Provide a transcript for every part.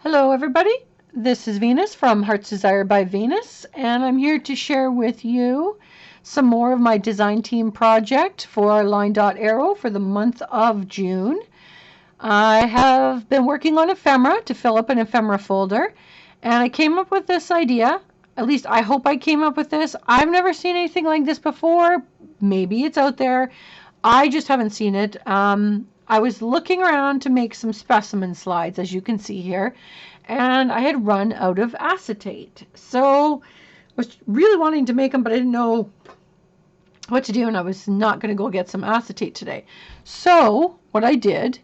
Hello everybody, this is Venus from Heart's Desire by Venus, and I'm here to share with you some more of my design team project for Line Dot Arrow for the month of June. I have been working on ephemera to fill up an ephemera folder, and I came up with this idea. At least I hope I came up with this. I've never seen anything like this before. Maybe it's out there. I just haven't seen it. I was looking around to make some specimen slides, as you can see here, and I had run out of acetate. So I was really wanting to make them, but I didn't know what to do, and I was not going to go get some acetate today. So what I did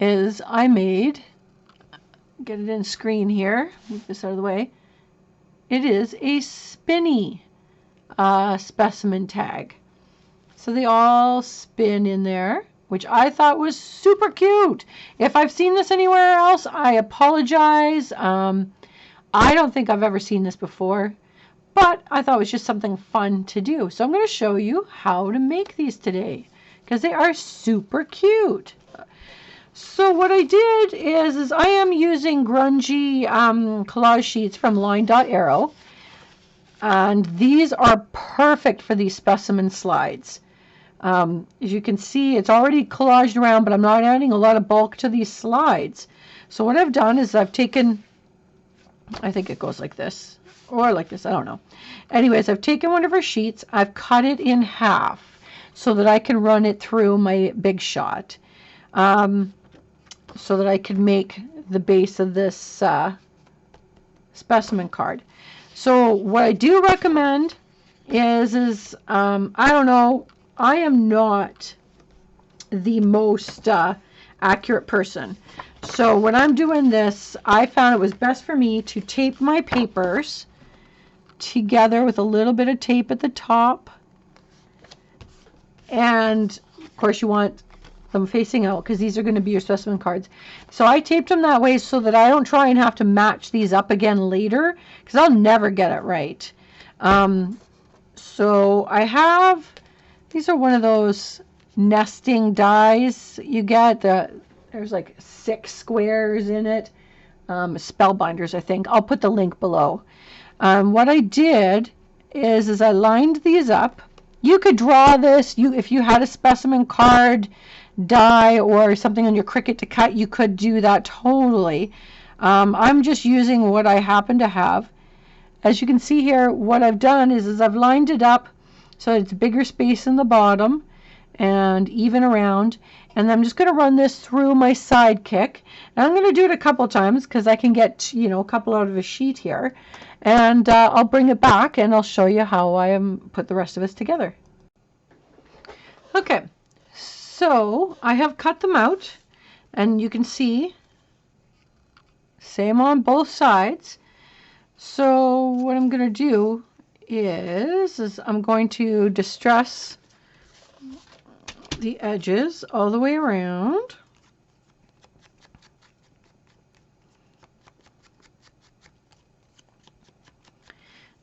is I made, get it in screen here, move this out of the way, it is a spinny specimen tag. So they all spin in there, which I thought was super cute. If I've seen this anywhere else, I apologize. I don't think I've ever seen this before, but I thought it was just something fun to do. So I'm going to show you how to make these today because they are super cute. So what I did is I am using grungy collage sheets from Line Dot Arrow, and these are perfect for these specimen slides. As you can see, it's already collaged around, but I'm not adding a lot of bulk to these slides. So what I've done is I've taken, I think it goes like this, or like this, I don't know. Anyways, I've taken one of her sheets, I've cut it in half so that I can run it through my Big Shot, so that I can make the base of this specimen card. So what I do recommend is I don't know, I am not the most accurate person. So when I'm doing this, I found it was best for me to tape my papers together with a little bit of tape at the top. And of course you want them facing out because these are going to be your specimen cards. So I taped them that way so that I don't try and have to match these up again later because I'll never get it right. So I have, these are one of those nesting dies you get. There's like 6 squares in it. Spellbinders, I think. I'll put the link below. What I did is I lined these up. You could draw this. If you had a specimen card die or something on your Cricut to cut, you could do that totally. I'm just using what I happen to have. As you can see here, what I've done is I've lined it up so it's bigger space in the bottom and even around. And I'm just going to run this through my Sidekick. And I'm going to do it a couple times because I can get, a couple out of a sheet here. And I'll bring it back and I'll show you how I put the rest of this together. Okay, so I have cut them out, and you can see, same on both sides. So what I'm going to do is I'm going to distress the edges all the way around.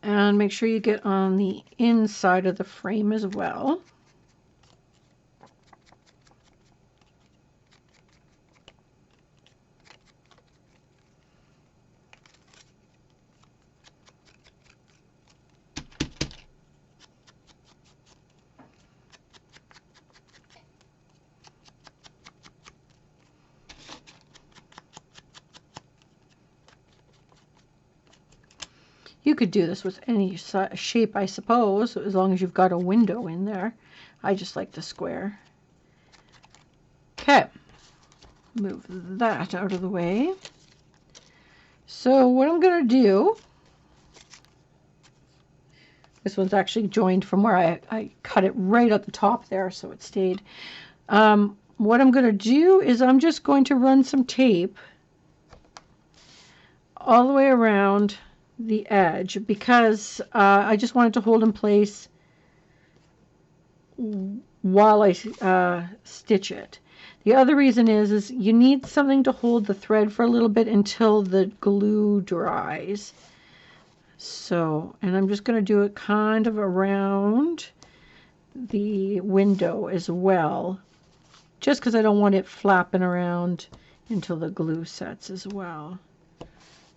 And make sure you get on the inside of the frame as well. You could do this with any shape, I suppose, as long as you've got a window in there. I just like the square. Okay, move that out of the way. So what I'm going to do, this one's actually joined from where I cut it right at the top there, so it stayed. What I'm going to do is I'm just going to run some tape all the way around the edge because I just want it to hold in place while I stitch it. The other reason is you need something to hold the thread for a little bit until the glue dries. So, and I'm just going to do it kind of around the window as well, just because I don't want it flapping around until the glue sets as well.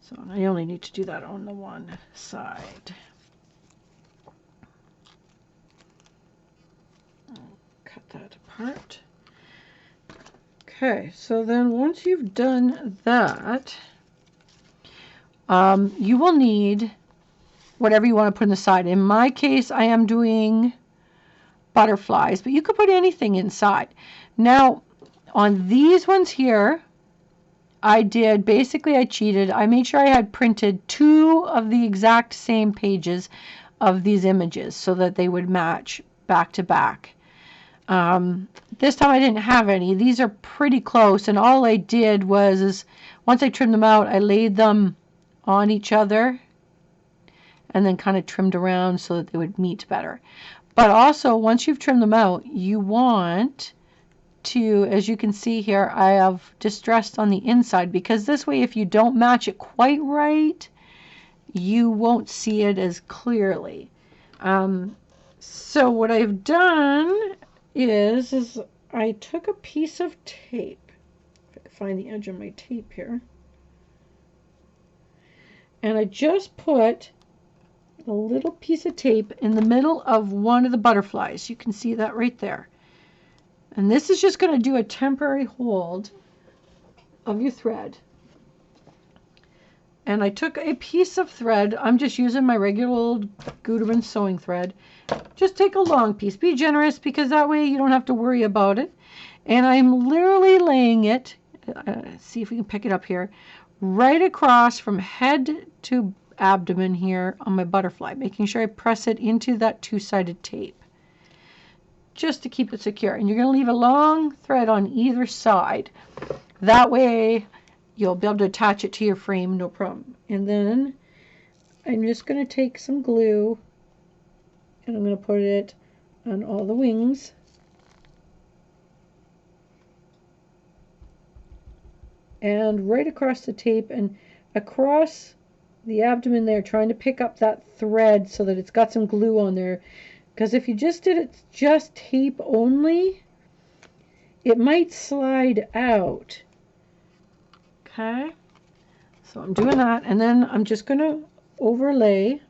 So I only need to do that on the one side. I'll cut that apart. Okay, so then once you've done that, you will need whatever you want to put in the side. In my case, I am doing butterflies, but you could put anything inside. Now, on these ones here, I cheated. I made sure I had printed 2 of the exact same pages of these images so that they would match back to back. This time I didn't have any. These are pretty close, and all I did was once I trimmed them out, I laid them on each other and then kind of trimmed around so that they would meet better. But also, once you've trimmed them out, you want to, as you can see here, I have distressed on the inside, because this way, if you don't match it quite right, you won't see it as clearly. So what I've done is I took a piece of tape. If I can find the edge of my tape here. And I just put a little piece of tape in the middle of one of the butterflies. You can see that right there. And this is just going to do a temporary hold of your thread. And I took a piece of thread. I'm just using my regular old Gutermann sewing thread. Just take a long piece. Be generous, because that way you don't have to worry about it. And I'm literally laying it, see if we can pick it up here, right across from head to abdomen here on my butterfly, making sure I press it into that 2-sided tape just to keep it secure. And you're going to leave a long thread on either side. That way you'll be able to attach it to your frame, no problem. And then I'm just going to take some glue and I'm going to put it on all the wings. And right across the tape and across the abdomen there, trying to pick up that thread so that it's got some glue on there. Because if you just did it just tape only, it might slide out. Okay, so I'm doing that, and then I'm just going to overlay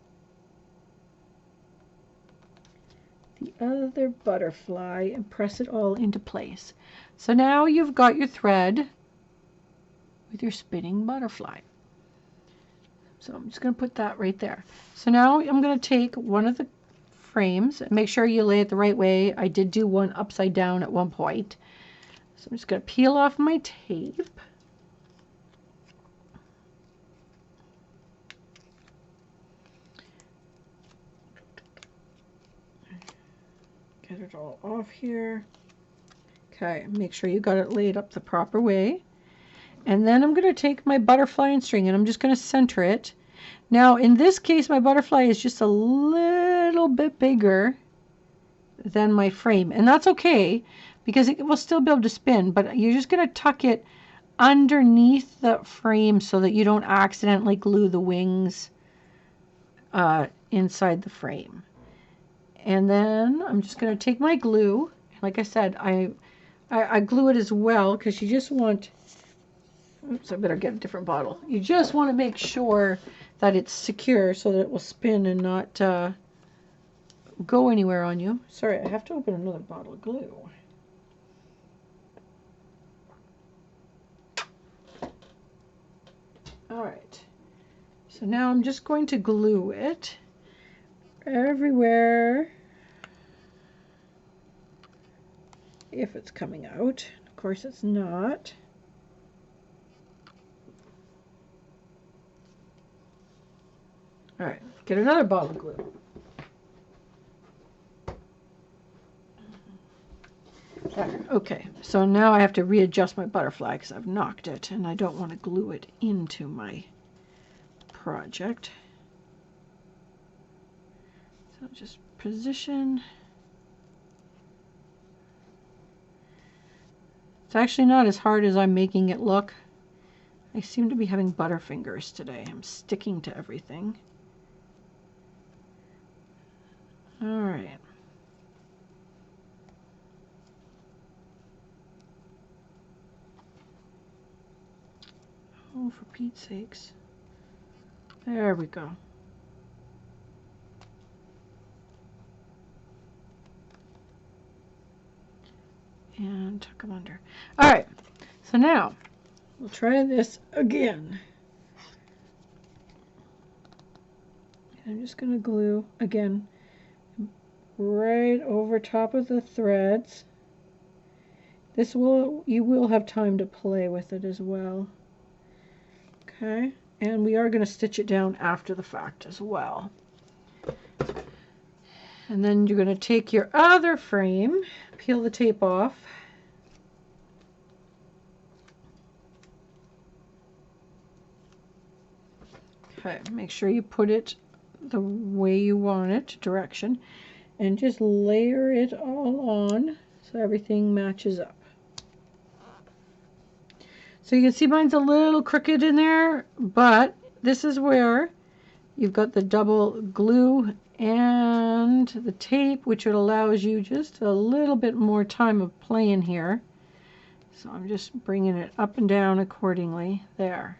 the other butterfly and press it all into place. So now you've got your thread with your spinning butterfly. So I'm just going to put that right there. So now I'm going to take one of the frames and make sure you lay it the right way. I did do one upside down at one point. So I'm just going to peel off my tape. Get it all off here. Okay, make sure you got it laid up the proper way. And then I'm going to take my butterfly and string and I'm just going to center it. Now in this case, my butterfly is just a little bit bigger than my frame. And that's okay, because it will still be able to spin, but you're just going to tuck it underneath the frame so that you don't accidentally glue the wings inside the frame. And then I'm just going to take my glue. Like I said, I glue it as well, because you just want, oops, I better get a different bottle. You just want to make sure that it's secure so that it will spin and not go anywhere on you. Sorry, I have to open another bottle of glue. All right, so now I'm just going to glue it everywhere if it's coming out. Of course it's not. All right, get another bottle of glue. There, okay, so now I have to readjust my butterfly because I've knocked it and I don't want to glue it into my project. So just position. It's actually not as hard as I'm making it look. I seem to be having butterfingers today. I'm sticking to everything. All right. Oh, for Pete's sakes. There we go. And tuck them under. All right, so now we'll try this again. I'm just going to glue again right over top of the threads. You will have time to play with it as well. Okay, and we are going to stitch it down after the fact as well. And then you're going to take your other frame, peel the tape off. Okay, make sure you put it the way you want it, direction, and just layer it all on so everything matches up. So you can see mine's a little crooked in there, but this is where you've got the double glue and the tape, which allows you just a little bit more time of playing here. So I'm just bringing it up and down accordingly there.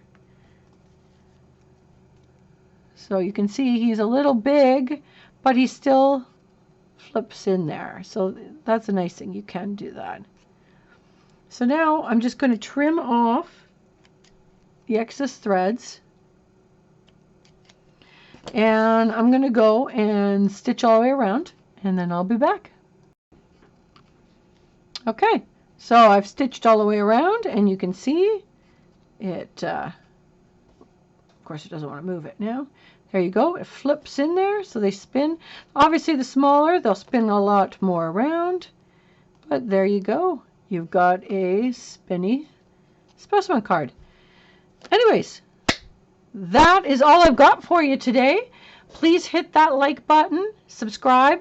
So you can see he's a little big, but he still flips in there. So that's a nice thing. You can do that. So now I'm just going to trim off the excess threads. And I'm going to go and stitch all the way around, and then I'll be back. Okay, so I've stitched all the way around, and you can see it, of course it doesn't want to move it now. There you go, it flips in there, so they spin. Obviously the smaller, they'll spin a lot more around, but there you go. You've got a spinny specimen card. Anyways, that is all I've got for you today. Please hit that like button, subscribe,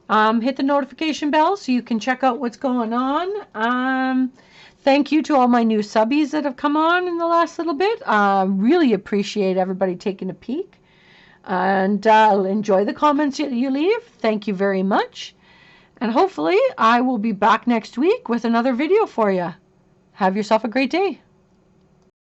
hit the notification bell so you can check out what's going on. Thank you to all my new subbies that have come on in the last little bit. Really appreciate everybody taking a peek. And enjoy the comments that you leave. Thank you very much. And hopefully I will be back next week with another video for you. Have yourself a great day.